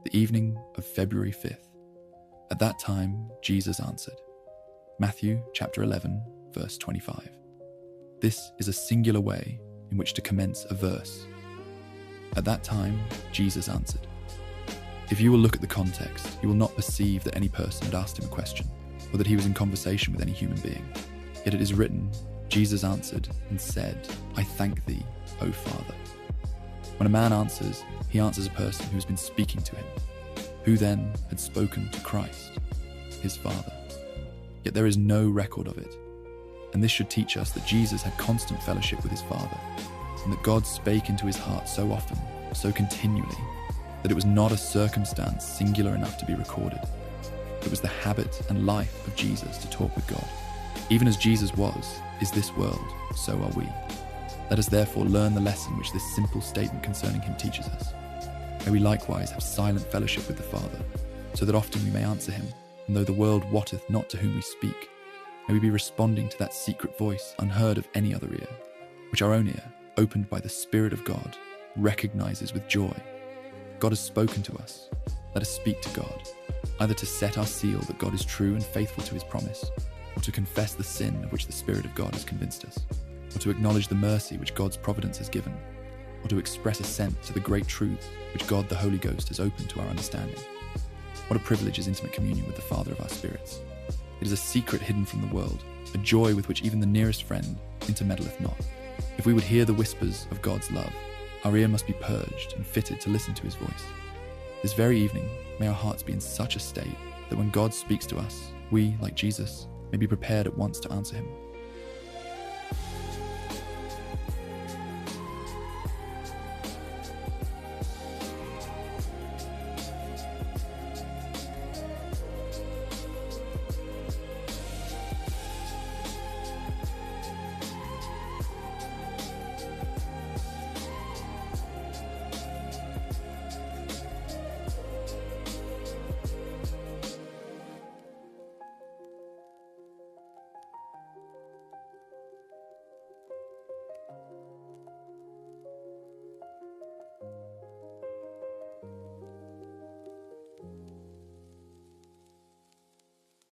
the evening of February 5th. At that time, Jesus answered. Matthew chapter 11, verse 25. This is a singular way in which to commence a verse. At that time, Jesus answered. If you will look at the context, you will not perceive that any person had asked him a question, or that he was in conversation with any human being. Yet it is written, Jesus answered and said, I thank thee, O Father. When a man answers, he answers a person who has been speaking to him. Who then had spoken to Christ, his Father? Yet there is no record of it. And this should teach us that Jesus had constant fellowship with his Father, and that God spake into his heart so often, so continually, that it was not a circumstance singular enough to be recorded. It was the habit and life of Jesus to talk with God. Even as Jesus is this world, so are we. Let us therefore learn the lesson which this simple statement concerning him teaches us. May we likewise have silent fellowship with the Father, so that often we may answer him, and though the world wotteth not to whom we speak, may we be responding to that secret voice unheard of any other ear, which our own ear, opened by the Spirit of God, recognizes with joy. God has spoken to us. Let us speak to God, either to set our seal that God is true and faithful to his promise, or to confess the sin of which the Spirit of God has convinced us, or to acknowledge the mercy which God's providence has given, or to express assent to the great truths which God the Holy Ghost has opened to our understanding. What a privilege is intimate communion with the Father of our spirits. It is a secret hidden from the world, a joy with which even the nearest friend intermeddleth not. If we would hear the whispers of God's love, our ear must be purged and fitted to listen to his voice. This very evening, may our hearts be in such a state that when God speaks to us, we, like Jesus, may be prepared at once to answer him.